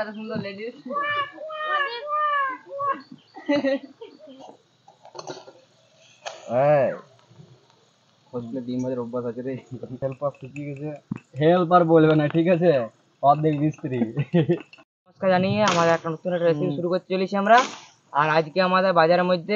এত সুন্দর লেডিস। ডিম ভাজার অভ্যাস আছে রে। হেল্পার শিখিয়ে গেছে। হেল্পার বলবে না, ঠিক আছে, অর্ধেক মিস্ত্রি। নমস্কার জানিয়ে আমাদের একটা নতুন একটা রেসিপি শুরু করতে চলেছি আমরা। আর আজকে আমাদের বাজারের মধ্যে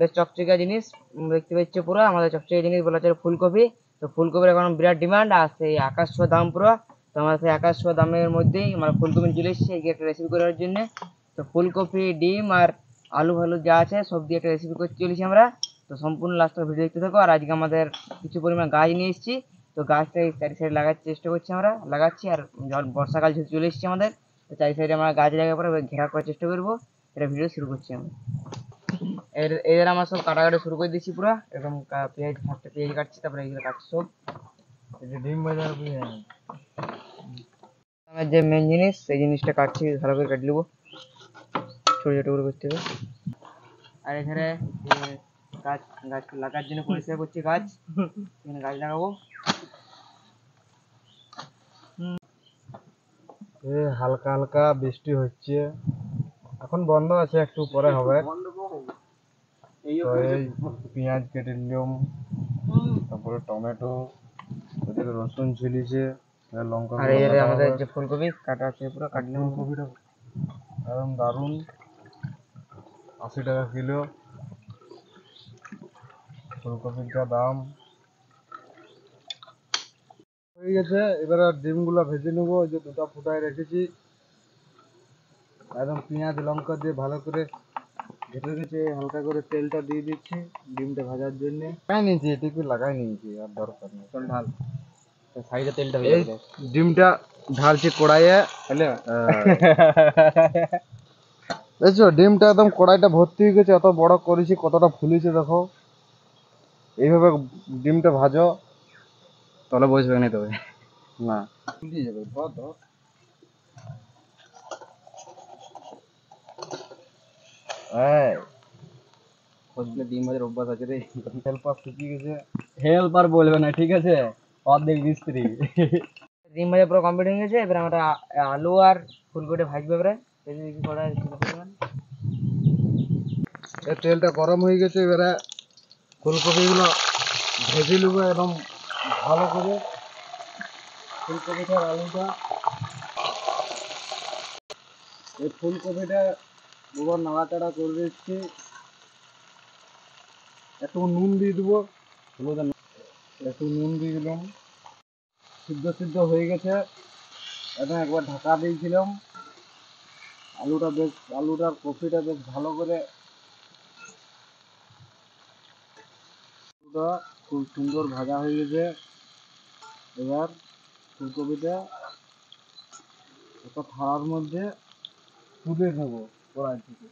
বেশ চকচকে জিনিস দেখতে পাচ্ছি। পুরো আমাদের চকচকে জিনিস বলা হচ্ছে ফুলকপি। তো ফুলকপির এখন বিরাট ডিমান্ড, আর সেই আকাশ ছোঁয়া দাম পুরো। তো আমরা সেই আকাশ ছোঁয়া দামের মধ্যেই আমরা ফুলকপি চলে এসেছি একটা রেসিপি করার জন্য। তো ফুলকপি, ডিম আর আলু ফালু যা আছে সব দিয়ে একটা রেসিপি করতে চলেছি আমরা। তো সম্পূর্ণ লাস্ট ভিডিও দেখতে থাকো। আর আজকে আমাদের কিছু পরিমাণ গাছ নিয়ে এসেছি। তো গাছটা এই চারি সাইডে লাগার চেষ্টা করছি, আমরা লাগাচ্ছি। আর বর্ষাকাল যেহেতু চলে এসেছি আমাদের, তো চারি সাইডে আমরা গাছ লাগার পরে ঘেরা করার চেষ্টা করবো। এটা ভিডিও শুরু করছি আমরা। এদের আমরা সব কাটাকাটি শুরু করে দিচ্ছি পুরো এরকম। পেঁয়াজ, ফার্স্টে পেঁয়াজ কাটছি, তারপরে এইগুলো কাটছি সব। ডিম ভাজার আমার যে মেন জিনিস, সেই জিনিসটা কাটছি, ভালো করে কেটে নেবো, ছোটো ছোটো করে করতে হবে। আর এখানে গাছ গাছ লাগার জন্য পরিষ্কার করছি গাছ। এখানে গাছ লাগাবো। হালকা হালকা বৃষ্টি হচ্ছে, এখন বন্ধ আছে, একটু পরে হবে। তো এই পেঁয়াজ কেটে নিলাম, তারপরে টমেটো, ওদিকে রসুন ছিলিছে, লঙ্কা। আর এই আমাদের যে ফুলকপি কাটা আছে পুরো কাটলাম। ফুলকপিটা একদম দারুণ, 80 টাকা কিলো ফুলকপির যা দাম। হয়ে গেছে, এবারে ডিমগুলো ভেজে নেবো। ওই যে দুটো ফুটায় রেখেছি, একদম পেঁয়াজ লঙ্কা দিয়ে ভালো করে ভেজে গেছে। হালকা করে তেলটা দিয়ে দিচ্ছি ডিমটা ভাজার জন্য। লাগাই নিয়েছি, এটুকু লাগাই নিয়েছি, আর দরকার নেই। চল ঢাল, সাইডে তেলটা হয়ে যাবে। ডিমটা ঢালছি কড়াইয়ে। দেখছো ডিমটা একদম কড়াইটা ভর্তি হয়ে গেছে, এত বড় করেছি, কতটা ফুলেছে দেখো। এইভাবে ডিমটা ভাজো, তলে বসবে না, তবে না ফুলিয়ে যাবে। ধর ধর, ডিম ভাজার অভ্যাস আছে রে। হেল্পার শিখিয়ে গেছে। হেল্পার বলবে না, ঠিক আছে, অর্ধেক মিস্ত্রি। ডিম ভাজা পুরো কমপ্লিট হয়ে গেছে। এবার আমরা আলু আর ফুলকপি ভাজবো। এবারে তেলটা গরম হয়ে গেছে, এবারে ফুলকপিগুলো ভেজে নেবো একদম ভালো করে। ফুলকপিটা আর আলুটা, এই ফুলকপিটা দুবার নাড়াচাড়া করে দিচ্ছি। একটু নুন দিয়ে দেবো, একটু নুন দিয়ে দিলাম। সিদ্ধ সিদ্ধ হয়ে গেছে, এখন একবার ঢাকা দিয়েছিলাম। আলুটার কপিটা বেশ ভালো করে, আলুটা খুব সুন্দর ভাজা হয়ে গেছে। এবার ফুলকপিটা একটা থালার মধ্যে তুলে নেবো কড়াই থেকে।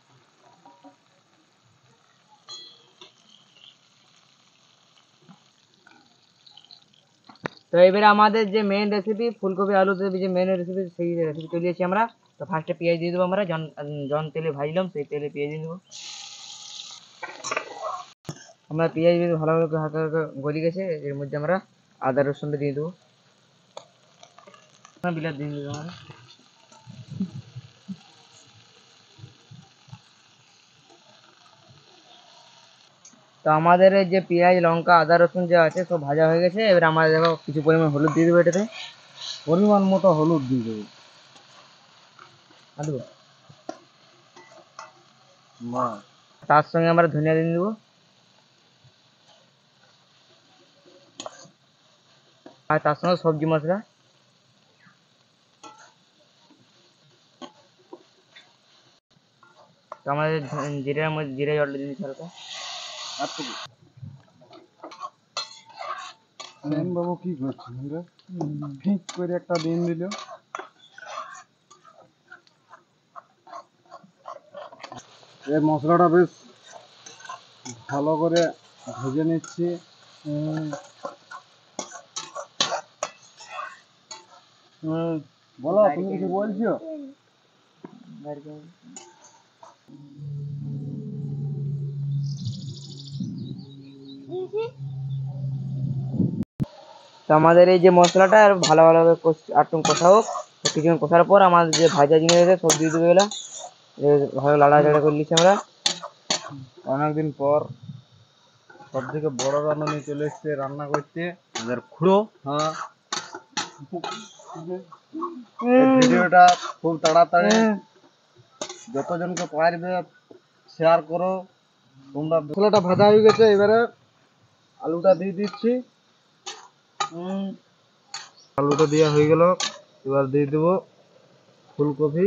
তো এবারে আমাদের যে মেন রেসিপি ফুলকপি আলু যে মেন রেসিপি, সেই রেসিপি তৈরি আছি আমরা। তো ফার্স্টে পেঁয়াজ দিয়ে দেবো আমরা, জন তেলে ভাজলাম, সেই তেলে পেঁয়াজ দিয়ে দেবো আমরা। পেঁয়াজ দিয়ে ভালো করে হালকা হালকা গলে গেছে, এর মধ্যে আমরা আদা রসুনটা দিয়ে দেবো, বিলাস দিয়ে দেবো আমরা। তো আমাদের এই যে পেঁয়াজ লঙ্কা আদা রসুন যা আছে সব ভাজা হয়ে গেছে। এবার আমরা দেখো কিছু পরিমাণ হলুদ দিয়ে দেবো এটাতে, পরিমাণ মতো হলুদ দিয়ে দেবো। তার সঙ্গে আমরা ধনিয়া দিয়ে দেবো, আর তার সঙ্গে সবজি মশলা। তো আমাদের জিরার মধ্যে জিরা জলটা দিয়ে দিচ্ছি হালকা। বাবু কি করছেন, ঠিক করে একটা দিন দিল। এই মশলাটা বেশ ভালো করে ভেজে নিচ্ছি। বলো, তুমি কিছু বলছো? তো আমাদের এই যে মশলাটা আর ভালোভাবে একটু কষাও, কিছুক্ষণ কষার পর আমাদের যে ভাজা জিনিস আছে সব দিয়ে দেবো। এগুলা ভালো লাড়াচাড়া করে নিচ্ছি আমরা। অনেকদিন পর সব থেকে বড় রাঁধুনি চলে এসছে রান্না করতে, আমাদের খুড়ো। হ্যাঁ, এই ভিডিওটা খুব তাড়াতাড়ি যতজনকে পারবে শেয়ার করো তোমরা। মশলাটা ভাজা হয়ে গেছে, এবারে আলুটা দিয়ে দিচ্ছি। আলুটা দেওয়া হয়ে গেল, এবার দিয়ে দেবো ফুলকপি।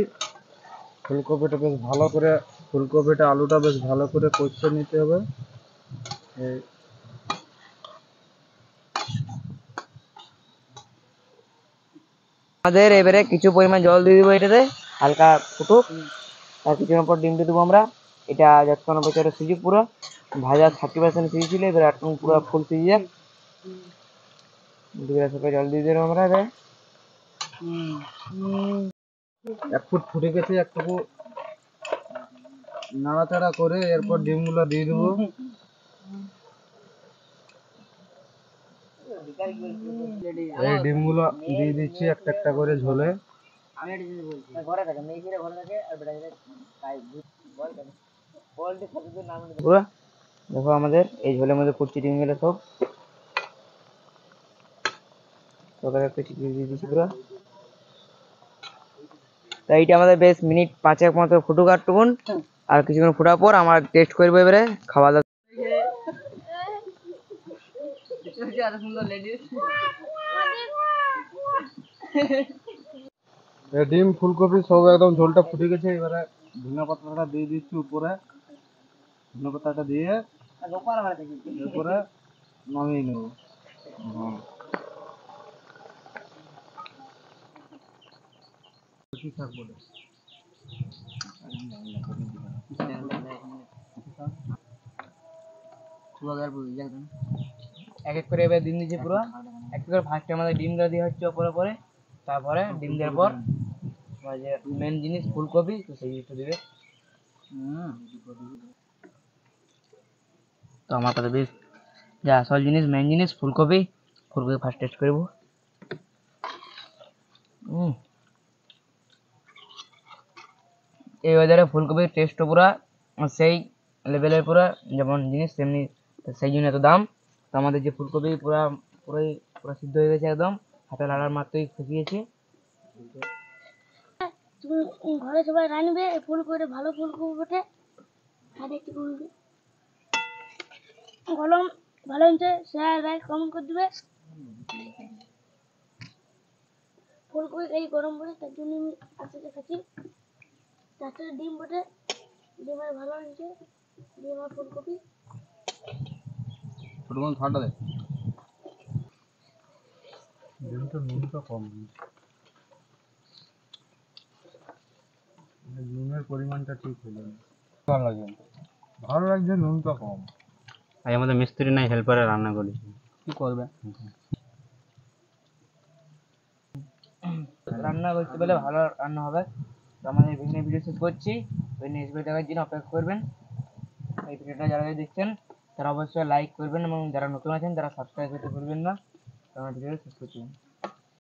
ফুলকপিটা বেশ ভালো করে, ফুলকপিটা আলুটা বেশ ভালো করে কষে নিতে হবে। আমাদের এবারে কিছু পরিমাণ জল দিয়ে দেবো এটাতে, হালকা ফুটুক। তার কিছুক্ষণ পর ডিম দিয়ে দেবো আমরা। এটা যতক্ষণ বছরে সিজি পুরো ভাজা 30% সিজেছিল, এবার একদম পুরো ফুল সিজে যাক। 2 গ্লাস জল দিয়ে দেবো আমরা এবারে। 1 ফুট ফুটে গেছে, একটু নাড়াচাড়া করে এরপর ডিমগুলো দিয়ে দেবো। এই ডিমগুলো দিয়ে দিচ্ছি একটা একটা করে ঝোলে। পুরো দেখো আমাদের এই ঝোলের মধ্যে ফুটছে ডিমগুলো সব। দিয়ে দিচ্ছি পুরো। তো এইটা আমাদের বেশ মিনিট 5 মতো ফুটুক আটটুকুন, আর কিছুক্ষণ ফোটার পর আমরা টেস্ট করবো এবারে খাওয়া দাওয়া। ডিম ফুলকপি সব একদম ঝোলটা ফুটে গেছে, এবারে ধনিয়া পাতাটা দিয়ে দিচ্ছি উপরে। ধনিয়া পাতাটা দিয়ে এরপরে নামিয়ে নেব। এক এক করে এবার ডিম দিচ্ছি পুরো। এক এক করে ফার্স্টে আমাদের ডিমটা দেওয়া হচ্ছে ওপরে পরে, তারপরে ডিম দেওয়ার পর যে মেন জিনিস ফুলকপি, তো সেই জিনিসটা দিবে। তো আমার কাছে বেশ যে আসল জিনিস মেন জিনিস ফুলকপি। ফুলকপি ফার্স্ট টেস্ট করবো। এই ওয়েদারে ফুলকপির টেস্টও পুরা সেই লেভেলের, পুরা যেমন জিনিস তেমনি, সেই জন্য এত দাম। তো আমাদের যে ফুলকপি পুরা সিদ্ধ হয়ে গেছে একদম, হাতে লাড়ার মাত্রই শুকিয়েছে। তুমি ঘরে সবাই রাঁধবে ফুলকপি, ভালো ফুলকপি বটে। আর একটু কলম ভালো হচ্ছে, শেয়ার লাইক কমেন্ট করে দিবে। ফুলকপি এই গরম পড়ে তার জন্য আমি আজকে খাচ্ছি। তাতে ডিম বটে, ডিমের ভালো হচ্ছে, ডিম আর ফুলকপি। ঠান্ডা দেয়, ডিমটা নুনটা কম, নুনের পরিমাণটা ঠিক হলো না। ভালো লাগে, ভালো লাগছে নুনটা কম। আজ আমাদের মিস্ত্রি নাই, হেল্পারে রান্না করেছি, কি করবে। রান্না করতে পেলে ভালো রান্না হবে। তো আমাদের ভিডিও শেষ করছি। নেক্সট ভিডিও দেখার জন্য অপেক্ষা করবেন। এই ভিডিওটা যারা দেখছেন তারা অবশ্যই লাইক করবেন, এবং যারা নতুন আছেন তারা সাবস্ক্রাইব করতে ভুলবেন না। তো আমার ভিডিও শেষ করছি।